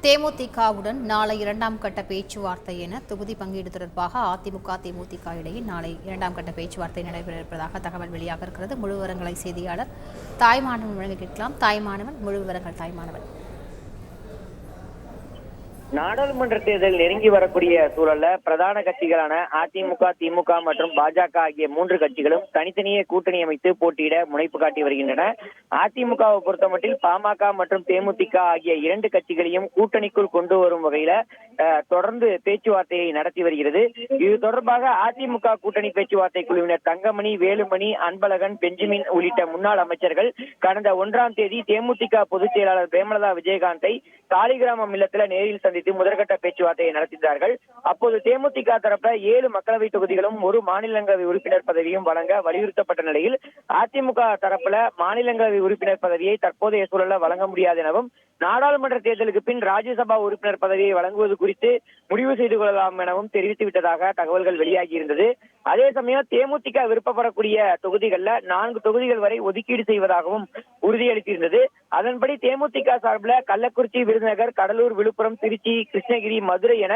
தேமுதிகவுடன் நாளை இரண்டாம் கட்ட பேச்சுவார்த்தை என தொகுதி பங்கீடு தொடர்பாக அதிமுக தேமுதிக இடையே நாளை இரண்டாம் கட்ட பேச்சுவார்த்தை நடைபெற இருப்பதாக தகவல் வெளியாக இருக்கிறது. முழு விவரங்களை செய்தியாளர் தாய்மானவன் வழங்க கேட்கலாம். தாய்மானவன், முழு விவரங்கள் தாய்மானவன். நாடாளுமன்ற தேர்தல் நெருங்கி வரக்கூடிய சூழல்ல பிரதான கட்சிகளான அதிமுக, திமுக மற்றும் பாஜக ஆகிய 3 கட்சிகளும் தனித்தனியே கூட்டணி அமைத்து போட்டியிட முனைப்பு காட்டி வருகின்றன. அதிமுகவை பொறுத்தமட்டில் பாமக மற்றும் தேமுதிக ஆகிய 2 கட்சிகளையும் கூட்டணிக்குள் கொண்டு வரும் வகையில தொடர்ந்து பேச்சுவார்த்தையை நடத்தி வருகிறது. இது தொடர்பாக அதிமுக கூட்டணி பேச்சுவார்த்தை குழுவினர் தங்கமணி, வேலுமணி, அன்பழகன், பெஞ்சமின் உள்ளிட்ட முன்னாள் அமைச்சர்கள் கடந்த 1ஆம் தேதி தேமுதிக பொதுச் செயலாளர் பிரேமலதா விஜயகாந்தை சாலிகிராமம் இல்லத்தில் நேரில் சந்தித்து முதற்கட்ட பேச்சுவார்த்தையை நடத்தினார்கள். அப்போது தேமுதிக தரப்புல 7 மக்களவை தொகுதிகளும் 1 மாநிலங்களவை உறுப்பினர் பதவியும் வழங்க வலியுறுத்தப்பட்ட நிலையில் அதிமுக தரப்புல மாநிலங்களவை உறுப்பினர் பதவியை தற்போதைய சூழல வழங்க முடியாது எனவும் நாடாளுமன்ற தேர்தலுக்கு பின் ராஜ்யசபா உறுப்பினர் பதவியை வழங்குவது குறித்து முடிவு செய்து கொள்ளலாம் எனவும் தெரிவித்து விட்டதாக தகவல்கள் வெளியாகி இருந்தது. அதே சமயம் தேமுதிக விருப்பப்படக்கூடிய தொகுதிகள்ல 4 தொகுதிகள் வரை ஒதுக்கீடு செய்வதாகவும் உறுதியளித்திருந்தது. அதன்படி தேமுதிக சார்பில் கள்ளக்குறிச்சி, விருதுநகர், கடலூர், விழுப்புரம், திருச்சி, கிருஷ்ணகிரி, மதுரை என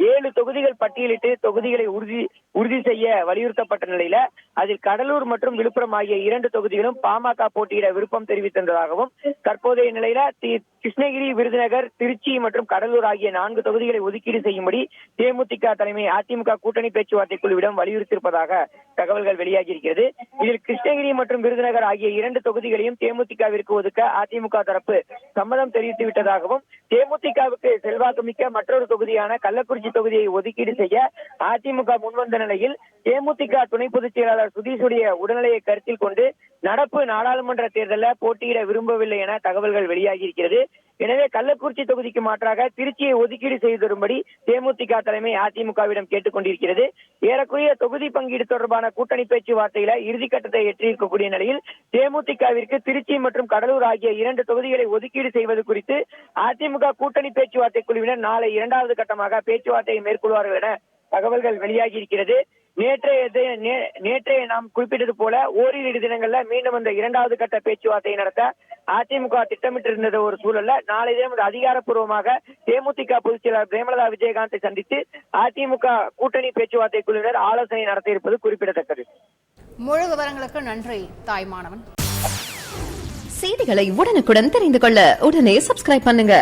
7 தொகுதிகள் பட்டியலிட்டு தொகுதிகளை உறுதி செய்ய வலியுறுத்தப்பட்ட நிலையில அதில் கடலூர் மற்றும் விழுப்புரம் ஆகிய 2 தொகுதிகளும் பாமக போட்டியிட விருப்பம் தெரிவித்திருந்ததாகவும் தற்போதைய நிலையில கிருஷ்ணகிரி, விருதுநகர், திருச்சி மற்றும் கடலூர் ஆகிய 4 தொகுதிகளை ஒதுக்கீடு செய்யும்படி தேமுதிக தலைமை அதிமுக கூட்டணி பேச்சுவார்த்தை குழுவிடம் வலியுறுத்தியிருப்பதாக தகவல்கள் வெளியாகி இருக்கிறது. இதில் கிருஷ்ணகிரி மற்றும் விருதுநகர் ஆகிய 2 தொகுதிகளையும் தேமுதிகவிற்கு ஒதுக்க அதிமுக தரப்பு சம்மதம் தெரிவித்து விட்டதாகவும் தேமுதிகவுக்கு செல்வாக்கு மிக்க மற்றொரு தொகுதியான கள்ளக்குறிச்சி தொகுதியை ஒதுக்கீடு செய்ய அதிமுக முன்வந்த நிலையில் தேமுதிக துணை பொதுச் செயலாளர் சுதீஷுடைய உடல்நிலையை கருத்தில் கொண்டு நடப்பு நாடாளுமன்ற தேர்தலில் போட்டியிட விரும்பவில்லை என தகவல்கள் வெளியாகி இருக்கிறது. எனவே கள்ளக்குறிச்சி தொகுதிக்கு மாற்றாக திருச்சியை ஒதுக்கீடு செய்து தரும்படி தேமுதிக தலைமை அதிமுகவிடம் கேட்டுக் கொண்டிருக்கிறது. ஏறக்குறைய தொகுதி பங்கீடு தொடர்பான கூட்டணி பேச்சுவார்த்தையில இறுதிக்கட்டத்தை எட்டியிருக்கக்கூடிய நிலையில் தேமுதிகவிற்கு திருச்சி மற்றும் கடலூர் ஆகிய 2 தொகுதிகளை ஒதுக்கீடு செய்வது குறித்து அதிமுக கூட்டணி பேச்சுவார்த்தை குழுவினர் நாளை 2வது கட்டமாக பேச்சுவார்த்தையை மேற்கொள்வார்கள் என தகவல்கள் வெளியாகி இருக்கிறது. நேற்றைய நாம் குறிப்பிட்டது போல ஓரிரு தினங்கள்ல மீண்டும் அந்த 2வது கட்ட பேச்சுவார்த்தையை நடத்த அதிமுக திட்டமிட்டிருந்த ஒரு சூழல்ல நாளை தினம் அதிகாரப்பூர்வமாக தேமுதிக பொதுச் செயலாளர் பிரேமலதா விஜயகாந்தை சந்தித்து அதிமுக கூட்டணி பேச்சுவார்த்தை குழுவினர் ஆலோசனை நடத்த இருப்பது குறிப்பிடத்தக்கது. முழு விவரங்களுக்கு நன்றி தாய்மானவன். செய்திகளை உடனுக்குடன் தெரிந்து கொள்ள உடனே சப்ஸ்கிரைப் பண்ணுங்க.